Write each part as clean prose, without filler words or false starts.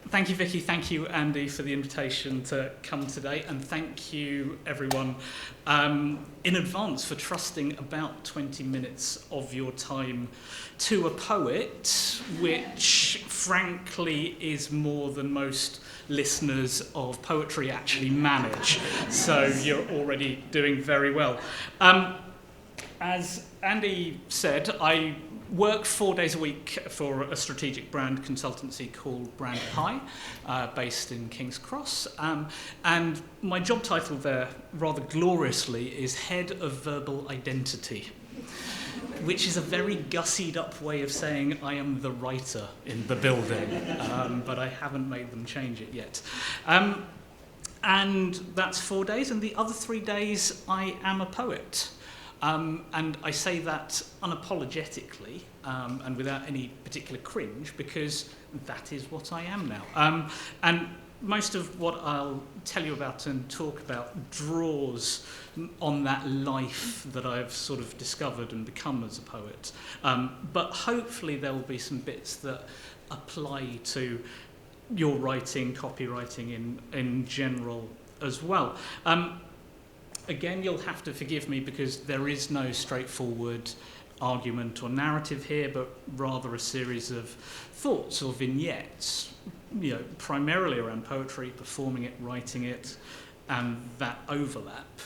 Thank you, Vikki. Thank you, Andy, for the invitation to come today. And thank you, everyone, in advance for trusting about 20 minutes of your time to a poet, which, frankly, is more than most listeners of poetry actually manage. So you're already doing very well. As Andy said, I work 4 days a week for a strategic brand consultancy called Brand High, based in King's Cross. And my job title there, rather gloriously, is Head of Verbal Identity, which is a very gussied up way of saying I am the writer in the building, but I haven't made them change it yet. And that's 4 days, and the other 3 days I am a poet. And I say that unapologetically and without any particular cringe, because that is what I am now. And most of what I'll tell you about and talk about draws on that life that I've sort of discovered and become as a poet. But hopefully there will be some bits that apply to your writing, copywriting in general as well. Again, you'll have to forgive me because there is no straightforward argument or narrative here, but rather a series of thoughts or vignettes, primarily around poetry, performing it, writing it, and that overlap.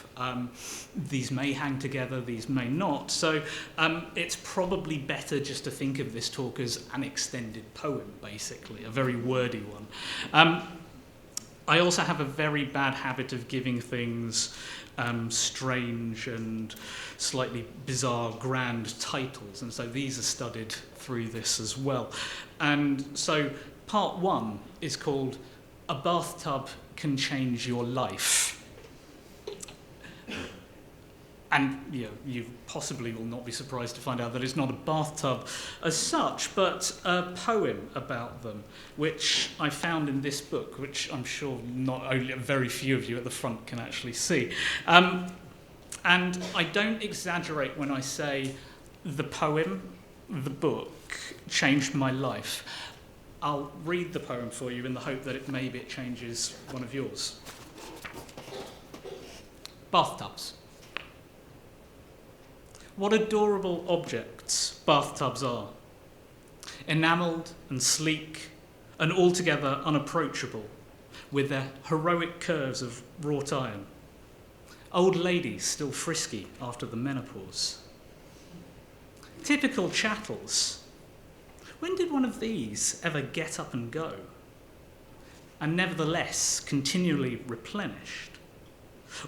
These may hang together, these may not. So it's probably better just to think of this talk as an extended poem, basically, a very wordy one. I also have a very bad habit of giving things strange and slightly bizarre grand titles, and so these are studied through this as well. And so part one is called A Bathtub Can Change Your Life. And you possibly will not be surprised to find out that it's not a bathtub as such, but a poem about them, which I found in this book, which I'm sure not only very few of you at the front can actually see. And I don't exaggerate when I say the poem, the book, changed my life. I'll read the poem for you in the hope that maybe it changes one of yours. Bathtubs. What adorable objects bathtubs are. Enamelled and sleek and altogether unapproachable, with their heroic curves of wrought iron. Old ladies still frisky after the menopause. Typical chattels. When did one of these ever get up and go? And nevertheless continually replenished.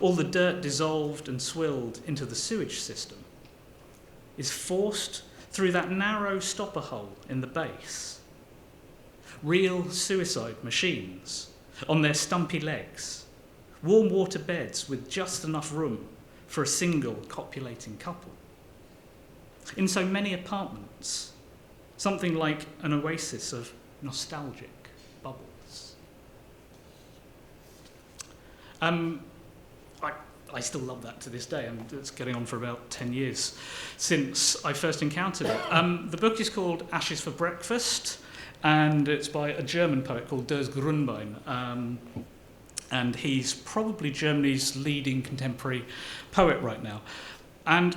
All the dirt dissolved and swilled into the sewage system is forced through that narrow stopper hole in the base. Real suicide machines on their stumpy legs, warm water beds with just enough room for a single copulating couple. In so many apartments, something like an oasis of nostalgic bubbles. I still love that to this day, and it's getting on for about 10 years since I first encountered it. The book is called Ashes for Breakfast, and it's by a German poet called Ders Grünbein, and he's probably Germany's leading contemporary poet right now. And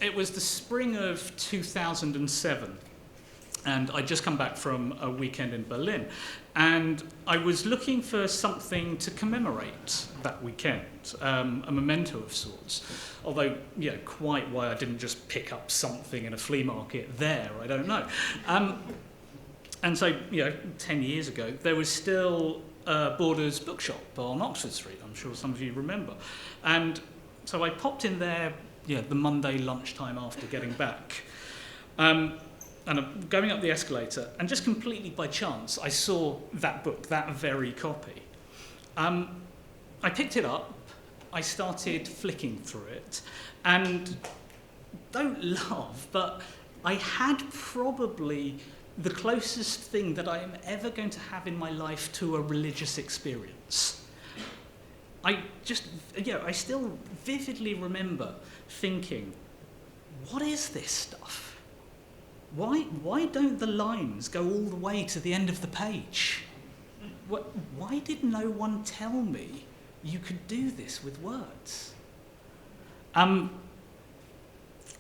it was the spring of 2007, and I'd just come back from a weekend in Berlin, and I was looking for something to commemorate that weekend, a memento of sorts. Although, quite why I didn't just pick up something in a flea market there, I don't know. And so, 10 years ago, there was still Borders bookshop on Oxford Street. I'm sure some of you remember. And so I popped in there, the Monday lunchtime after getting back. And I'm going up the escalator, and just completely by chance, I saw that book, that very copy. I picked it up, I started flicking through it, and don't laugh, but I had probably the closest thing that I am ever going to have in my life to a religious experience. I still vividly remember thinking, what is this stuff? why don't the lines go all the way to the end of the page? Why did no one tell me you could do this with words? And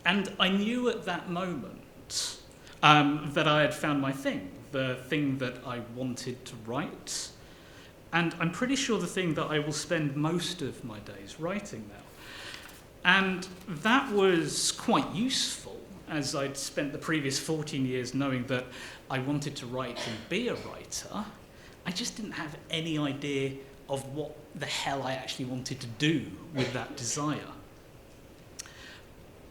I knew at that moment that I had found my thing, the thing that I wanted to write. And I'm pretty sure the thing that I will spend most of my days writing now. And that was quite useful, as I'd spent the previous 14 years knowing that I wanted to write and be a writer. I just didn't have any idea of what the hell I actually wanted to do with that desire.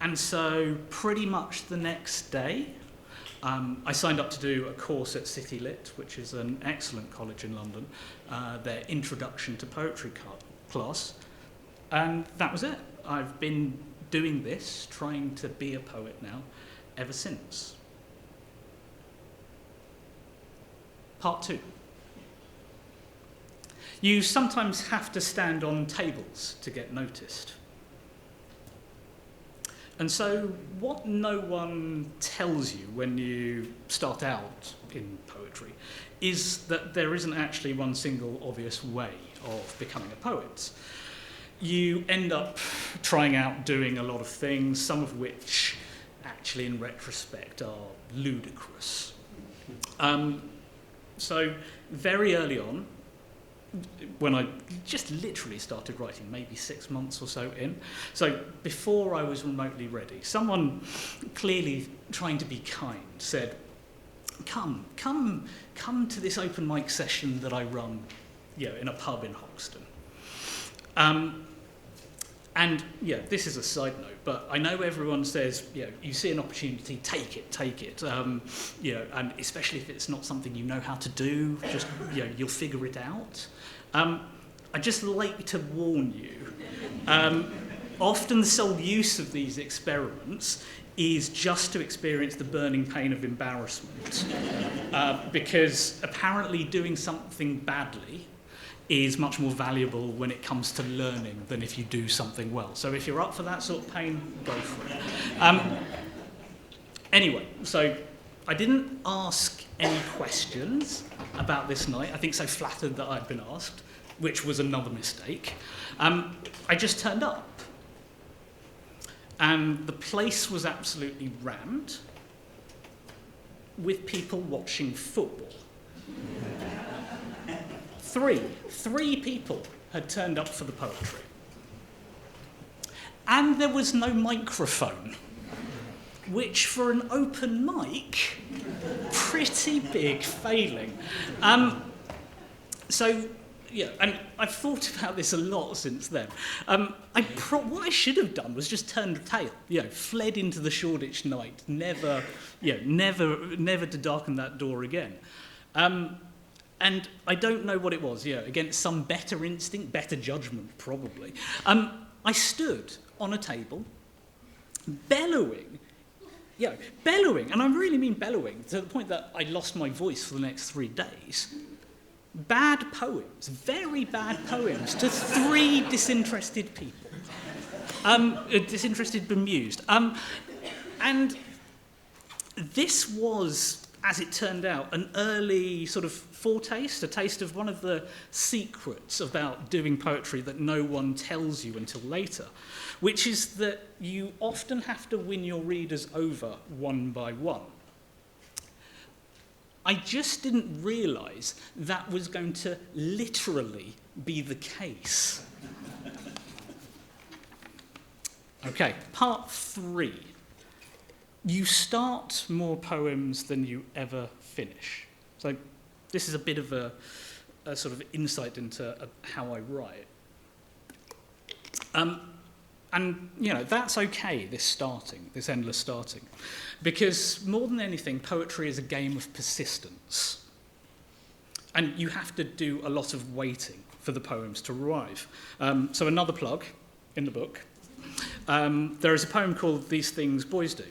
And so pretty much the next day, I signed up to do a course at City Lit, which is an excellent college in London, their Introduction to Poetry class, and that was it. I've been doing this, trying to be a poet now, ever since. Part 2. You sometimes have to stand on tables to get noticed. And so what no one tells you when you start out in poetry is that there isn't actually one single obvious way of becoming a poet. You end up trying out doing a lot of things, some of which actually in retrospect are ludicrous. So very early on, when I just literally started writing, maybe 6 months or so in. So before I was remotely ready, someone clearly trying to be kind said, come to this open mic session that I run, in a pub in Hoxton. And this is a side note, but I know everyone says, you see an opportunity, take it. And especially if it's not something you know how to do, just, you'll figure it out. I'd just like to warn you, often the sole use of these experiments is just to experience the burning pain of embarrassment, because apparently doing something badly is much more valuable when it comes to learning than if you do something well. So if you're up for that sort of pain, go for it. Anyway, so I didn't ask any questions about this night. I think so flattered that I'd been asked, which was another mistake. I just turned up. And the place was absolutely rammed with people watching football. Three people had turned up for the poetry. And there was no microphone, which for an open mic, pretty big failing. And I've thought about this a lot since then. What I should have done was just turn the tail, fled into the Shoreditch night, never to darken that door again. And I don't know what it was, against some better instinct, better judgment, probably. I stood on a table, bellowing, and I really mean bellowing, to the point that I lost my voice for the next 3 days. Bad poems, very bad poems, to 3 disinterested people. Disinterested, bemused. And this was, as it turned out, an early sort of foretaste, a taste of one of the secrets about doing poetry that no one tells you until later, which is that you often have to win your readers over one by one. I just didn't realise that was going to literally be the case. Okay, part 3. You start more poems than you ever finish. So this is a bit of a sort of insight into how I write. And, that's okay, this endless starting. Because more than anything, poetry is a game of persistence. And you have to do a lot of waiting for the poems to arrive. So another plug in the book. There is a poem called These Things Boys Do.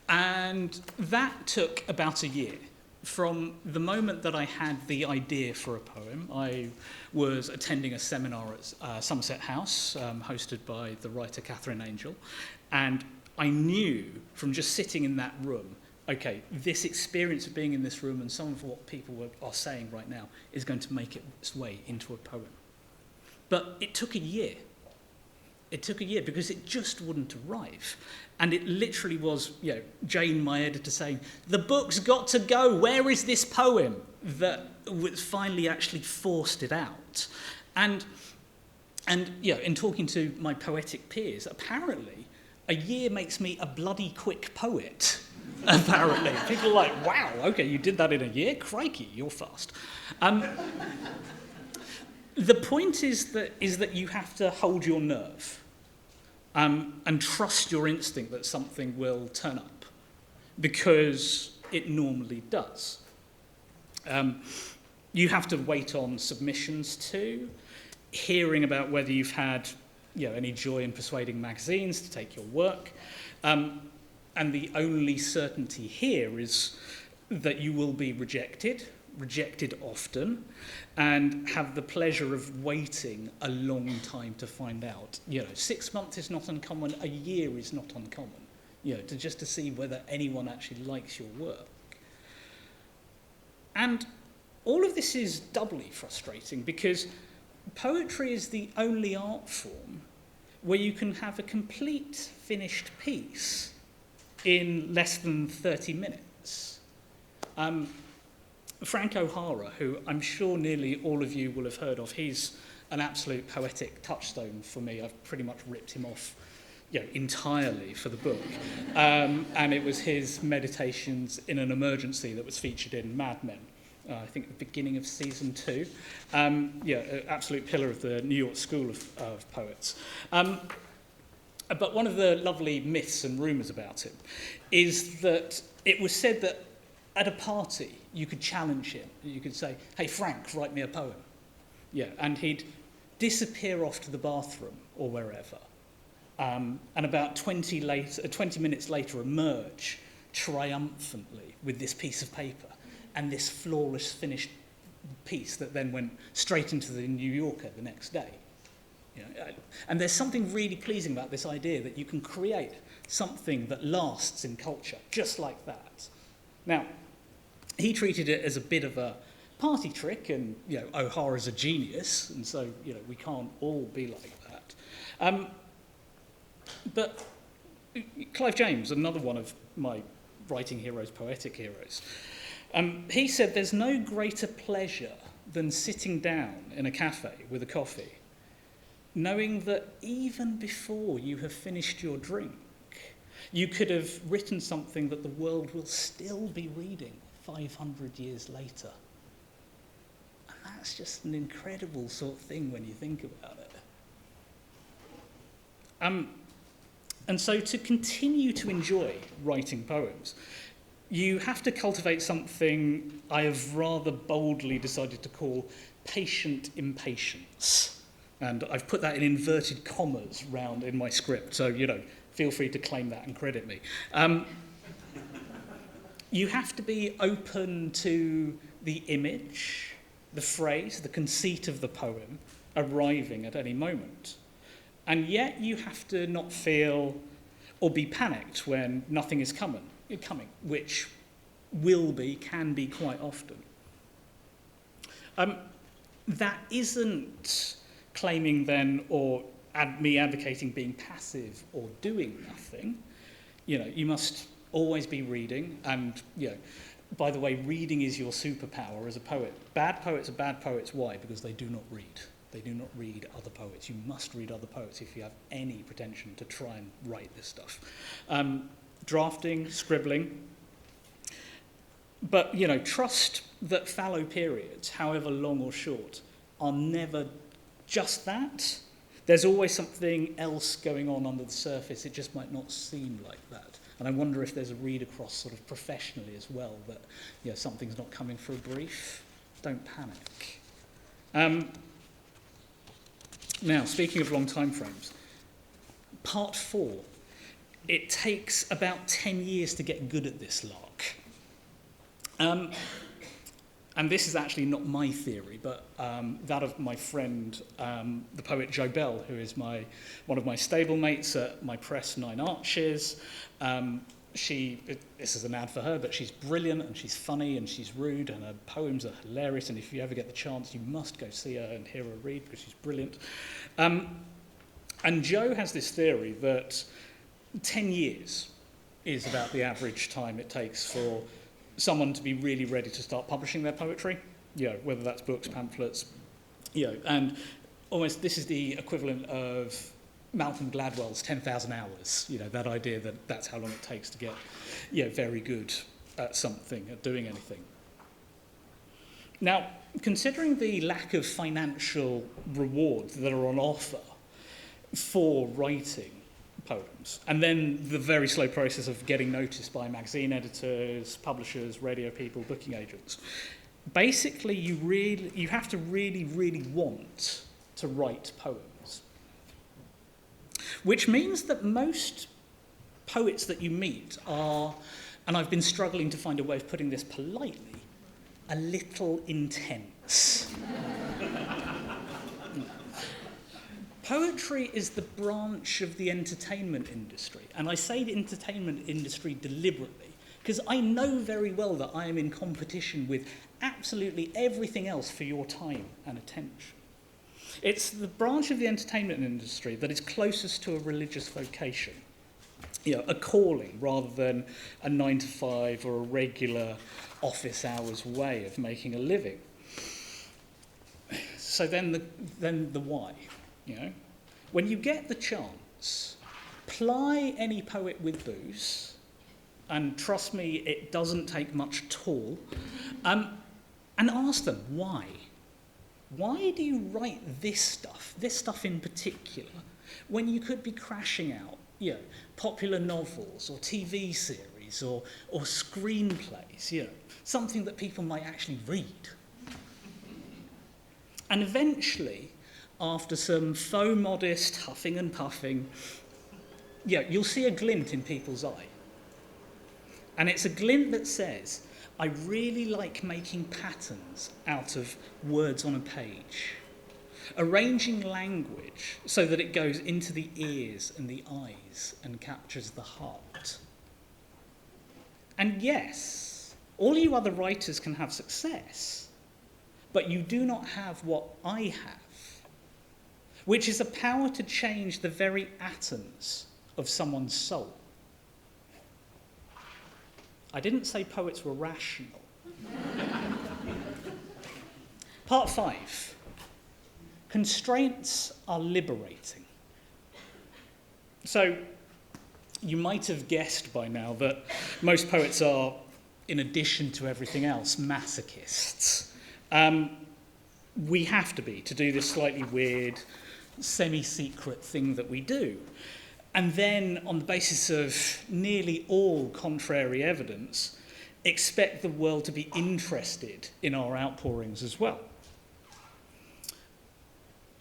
And that took about a year. From the moment that I had the idea for a poem, I was attending a seminar at Somerset House, hosted by the writer Catherine Angel, and I knew from just sitting in that room, okay, this experience of being in this room and some of what people are saying right now is going to make its way into a poem. But it took a year. It took a year because it just wouldn't arrive. And it literally was, Jane, my editor, saying, the book's got to go. Where is this poem? That finally actually forced it out. And in talking to my poetic peers, apparently a year makes me a bloody quick poet. Apparently. People are like, wow, okay, you did that in a year? Crikey, you're fast. The point is that you have to hold your nerve and trust your instinct that something will turn up, because it normally does. You have to wait on submissions too, hearing about whether you've had any joy in persuading magazines to take your work. And the only certainty here is that you will be rejected often, and have the pleasure of waiting a long time to find out. 6 months is not uncommon, a year is not uncommon, to see whether anyone actually likes your work. And all of this is doubly frustrating because poetry is the only art form where you can have a complete finished piece in less than 30 minutes. Frank O'Hara, who I'm sure nearly all of you will have heard of, he's an absolute poetic touchstone for me. I've pretty much ripped him off entirely for the book. And it was his meditations in an emergency that was featured in Mad Men, I think at the beginning of season 2. An absolute pillar of the New York School of Poets. But one of the lovely myths and rumours about him is that it was said that at a party you could challenge him. You could say, hey, Frank, write me a poem. And he'd disappear off to the bathroom or wherever. And about 20 minutes later emerge triumphantly with this piece of paper and this flawless finished piece that then went straight into the New Yorker the next day. And there's something really pleasing about this idea that you can create something that lasts in culture, just like that. Now, he treated it as a bit of a party trick, and O'Hara's a genius, and so we can't all be like that. But Clive James, another one of my writing heroes, poetic heroes, he said there's no greater pleasure than sitting down in a cafe with a coffee, knowing that even before you have finished your drink, you could have written something that the world will still be reading 500 years later. And that's just an incredible sort of thing when you think about it. And so to continue to enjoy writing poems, you have to cultivate something I have rather boldly decided to call patient impatience. And I've put that in inverted commas round in my script, so, feel free to claim that and credit me. You have to be open to the image, the phrase, the conceit of the poem arriving at any moment. And yet you have to not feel or be panicked when nothing is coming, which can be quite often. That isn't claiming then, or me advocating being passive or doing nothing. You must always be reading, and by the way, reading is your superpower as a poet. Bad poets are bad poets. Why? Because they do not read. They do not read other poets. You must read other poets if you have any pretension to try and write this stuff. Drafting, scribbling. But, trust that fallow periods, however long or short, are never just that. There's always something else going on under the surface. It just might not seem like that. And I wonder if there's a read across sort of professionally as well, that something's not coming for a brief. Don't panic. Now, speaking of long time frames, part 4. It takes about 10 years to get good at this lark. and this is actually not my theory, but that of my friend, the poet Jo Bell, who is one of my stablemates at my press, Nine Arches. This is an ad for her, but she's brilliant and she's funny and she's rude and her poems are hilarious, and if you ever get the chance, you must go see her and hear her read because she's brilliant. And Jo has this theory that 10 years is about the average time it takes for someone to be really ready to start publishing their poetry, whether that's books, pamphlets, and almost this is the equivalent of Malcolm Gladwell's 10,000 hours, that idea that that's how long it takes to get, very good at something, at doing anything. Now, considering the lack of financial rewards that are on offer for writing poems, and then the very slow process of getting noticed by magazine editors, publishers, radio people, booking agents, basically you have to really, really want to write poems. Which means that most poets that you meet are, and I've been struggling to find a way of putting this politely, a little intense. Poetry is the branch of the entertainment industry, and I say the entertainment industry deliberately because I know very well that I am in competition with absolutely everything else for your time and attention. It's the branch of the entertainment industry that is closest to a religious vocation, a calling rather than a 9-to-5 or a regular office hours way of making a living. So then the why. When you get the chance, ply any poet with booze, and trust me, it doesn't take much at all, and ask them why. Why do you write this stuff in particular, when you could be crashing out, popular novels or TV series or screenplays, something that people might actually read? And eventually, after some faux modest huffing and puffing, you'll see a glint in people's eye. And it's a glint that says, I really like making patterns out of words on a page, arranging language so that it goes into the ears and the eyes and captures the heart. And yes, all you other writers can have success, but you do not have what I have, which is a power to change the very atoms of someone's soul. I didn't say poets were rational. Part 5. Constraints are liberating. So, you might have guessed by now that most poets are, in addition to everything else, masochists. We have to be, to do this slightly weird, semi-secret thing that we do. And then, on the basis of nearly all contrary evidence, expect the world to be interested in our outpourings as well.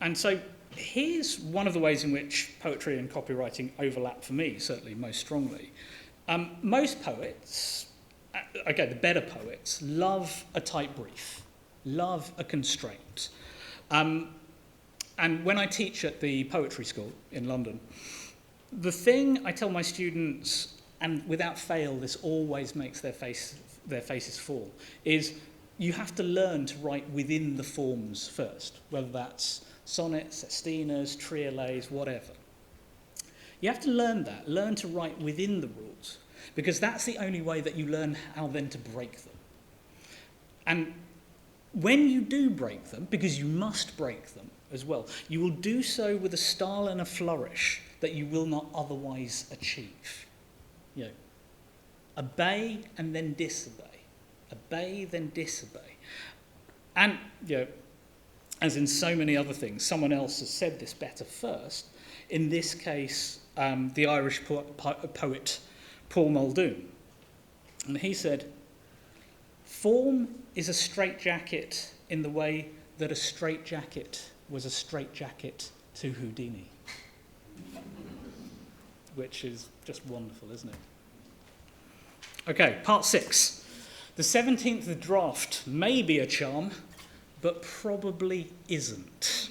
And so, here's one of the ways in which poetry and copywriting overlap for me, certainly most strongly. Most poets, the better poets, love a tight brief, love a constraint. And when I teach at the poetry school in London, the thing I tell my students, and without fail this always makes their faces fall, is you have to learn to write within the forms first, whether that's sonnets, sestinas, triolets, whatever. You have to learn to write within the rules, because that's the only way that you learn how then to break them. And when you do break them, because you must break them as well, you will do so with a style and a flourish that you will not otherwise achieve. Obey and then disobey. Obey, then disobey. And, as in so many other things, someone else has said this better first. In this case, the Irish poet Paul Muldoon. And he said, "Form is a straitjacket in the way that a straitjacket was a straitjacket to Houdini." Which is just wonderful, isn't it? Okay, part 6. The 17th draft may be a charm, but probably isn't.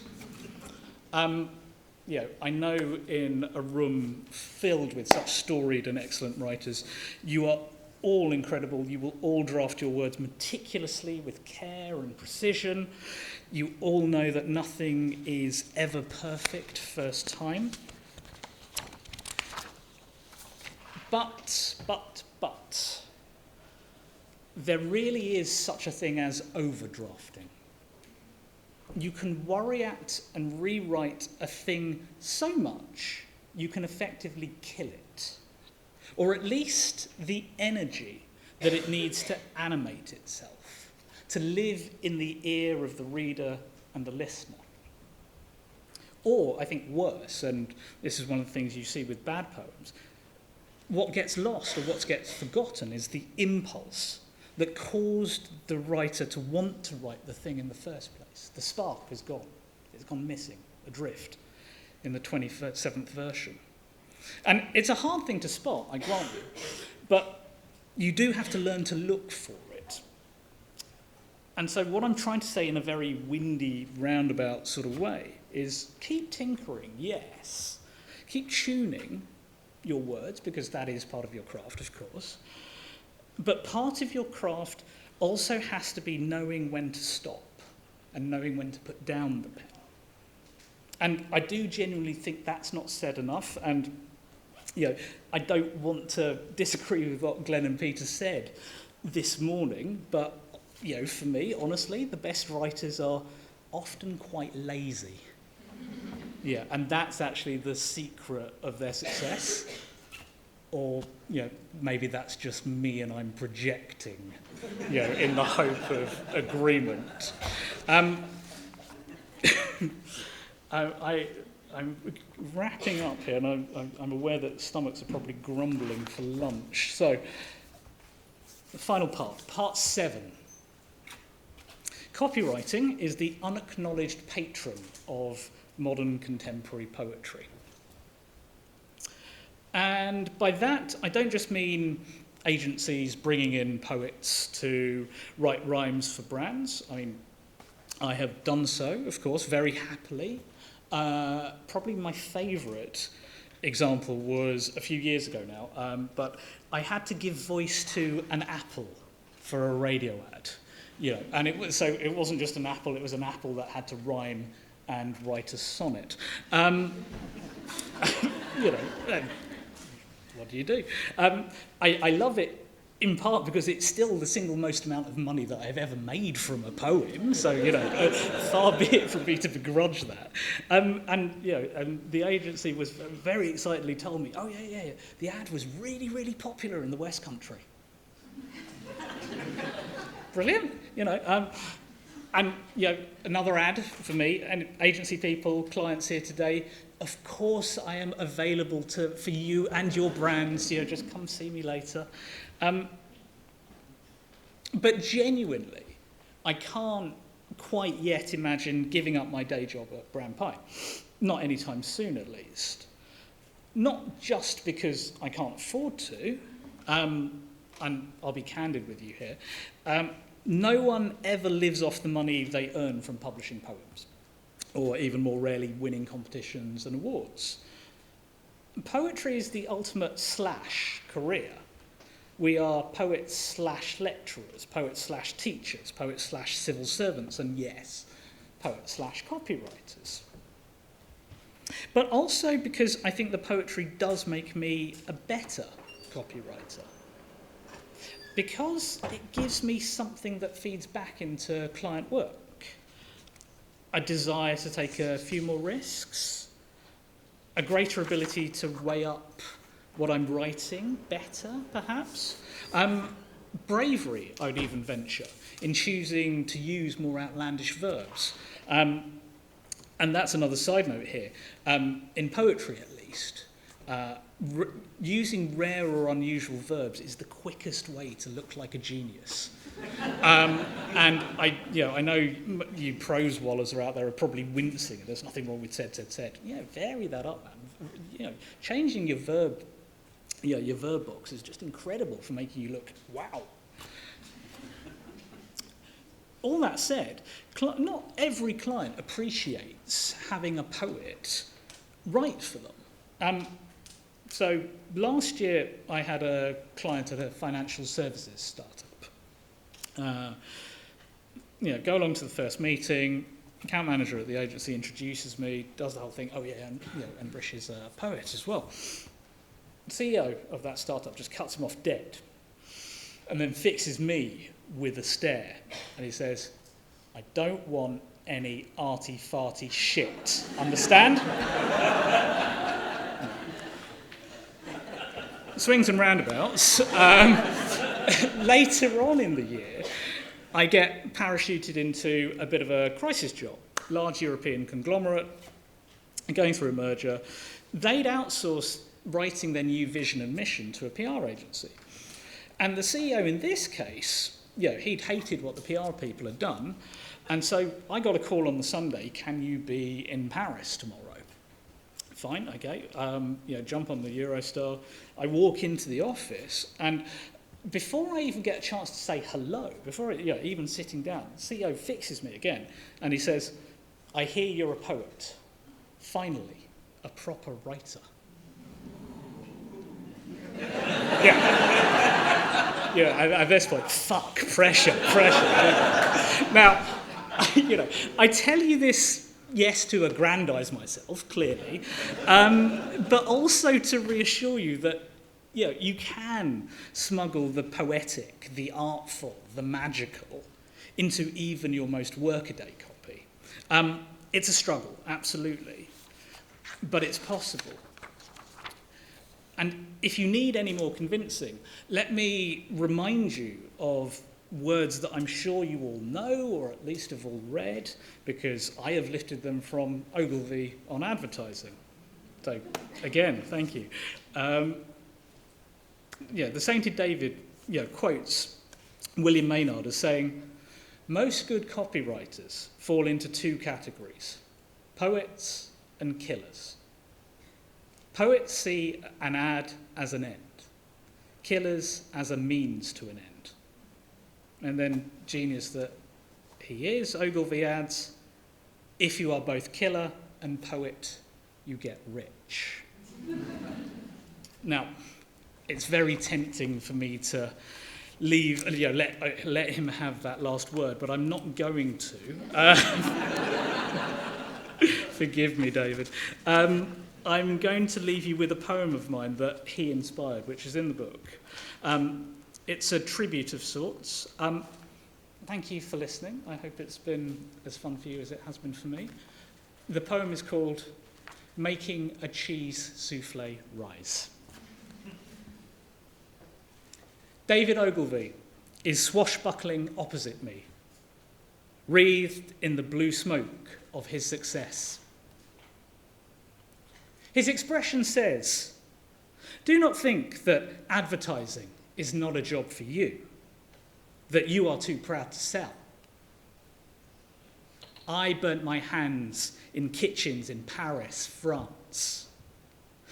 I know in a room filled with such storied and excellent writers, you are all incredible. You will all draft your words meticulously with care and precision. You all know that nothing is ever perfect first time. But, there really is such a thing as overdrafting. You can worry at and rewrite a thing so much, you can effectively kill it. Or at least the energy that it needs to animate itself, to live in the ear of the reader and the listener. Or, I think worse, and this is one of the things you see with bad poems, what gets lost or what gets forgotten is the impulse that caused the writer to want to write the thing in the first place. The spark is gone. It's gone missing, adrift, in the 27th version. And it's a hard thing to spot, I grant you, but you do have to learn to look for it. And so what I'm trying to say in a very windy, roundabout sort of way is keep tinkering, yes. Keep tuning your words, because that is part of your craft, of course. But part of your craft also has to be knowing when to stop and knowing when to put down the pen. And I do genuinely think that's not said enough. And, I don't want to disagree with what Glenn and Peter said this morning, but, for me, honestly, the best writers are often quite lazy. Yeah, and that's actually the secret of their success. Or, maybe that's just me and I'm projecting, in the hope of agreement. I'm wrapping up here, and I'm aware that stomachs are probably grumbling for lunch. So, the final part 7. Copywriting is the unacknowledged patron of modern contemporary poetry. And by that, I don't just mean agencies bringing in poets to write rhymes for brands. I mean, I have done so, of course, very happily. Probably my favourite example was a few years ago now, but I had to give voice to an apple for a radio ad. And it wasn't just an apple, it was an apple that had to rhyme and write a sonnet. What do you do? I love it in part because it's still the single most amount of money that I've ever made from a poem. So, far be it from me to begrudge that. And the agency was very excitedly told me, oh, yeah, the ad was really, really popular in the West Country. Brilliant, And, another ad for me, and agency people, clients here today, of course I am available for you and your brands, just come see me later. But genuinely, I can't quite yet imagine giving up my day job at Brand Pie. Not anytime soon, at least. Not just because I can't afford to, and I'll be candid with you here, no one ever lives off the money they earn from publishing poems, or even more rarely winning competitions and awards. Poetry is the ultimate /career. We are poets/lecturers, poets/teachers, poets/civil servants, and yes, poets/copywriters. But also because I think the poetry does make me a better copywriter. Because it gives me something that feeds back into client work. A desire to take a few more risks, a greater ability to weigh up what I'm writing better, perhaps. Bravery, I would even venture, in choosing to use more outlandish verbs. And that's another side note here. In poetry, at least, using rare or unusual verbs is the quickest way to look like a genius. And I know you prose wallers are out there are probably wincing. There's nothing wrong with said. Vary that up, man. Changing your verb box is just incredible for making you look wow. all that said, not every client appreciates having a poet write for them. So last year I had a client at a financial services startup. Go along to the first meeting. Account manager at the agency introduces me, does the whole thing. Oh yeah, and Rishi's a poet as well. The CEO of that startup just cuts him off dead, and then fixes me with a stare, and he says, "I don't want any arty-farty shit. Understand?" Swings and roundabouts. Later on in the year, I get parachuted into a bit of a crisis job. Large European conglomerate, going through a merger. They'd outsourced writing their new vision and mission to a PR agency. And the CEO in this case, he'd hated what the PR people had done. And so I got a call on the Sunday, "Can you be in Paris tomorrow?" Fine, okay. Jump on the Eurostar. I walk into the office, and before I even get a chance to say hello, before even sitting down, the CEO fixes me again, and he says, "I hear you're a poet. Finally, a proper writer." At this point, fuck, pressure. Now, I tell you this, yes, to aggrandise myself, clearly, but also to reassure you that you can smuggle the poetic, the artful, the magical into even your most workaday copy. It's a struggle, absolutely, but it's possible. And if you need any more convincing, let me remind you of words that I'm sure you all know, or at least have all read, because I have lifted them from Ogilvy on advertising. So, again, thank you. The Sainted David quotes William Maynard as saying, "Most good copywriters fall into two categories, poets and killers. Poets see an ad as an end, killers as a means to an end." And then, genius that he is, Ogilvy adds, "If you are both killer and poet, you get rich." Now, it's very tempting for me to leave, let him have that last word, but I'm not going to. Forgive me, David. I'm going to leave you with a poem of mine that he inspired, which is in the book. It's a tribute of sorts. Thank you for listening. I hope it's been as fun for you as it has been for me. The poem is called "Making a Cheese Soufflé Rise." David Ogilvy is swashbuckling opposite me, wreathed in the blue smoke of his success. His expression says, "Do not think that advertising is not a job for you, that you are too proud to sell. I burnt my hands in kitchens in Paris, France.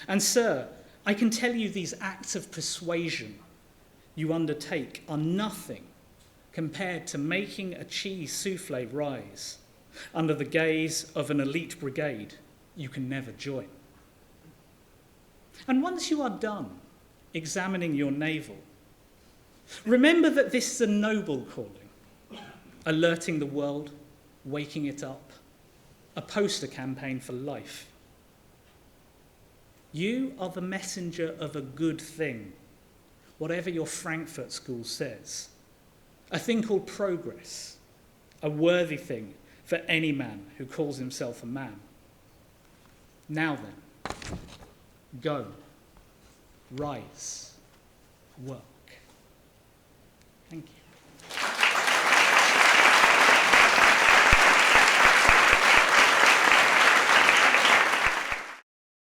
And sir, I can tell you these acts of persuasion you undertake are nothing compared to making a cheese soufflé rise under the gaze of an elite brigade you can never join. And once you are done examining your navel, remember that this is a noble calling, alerting the world, waking it up, a poster campaign for life. You are the messenger of a good thing, whatever your Frankfurt school says, a thing called progress, a worthy thing for any man who calls himself a man. Now then, go, rise, work." Thank you.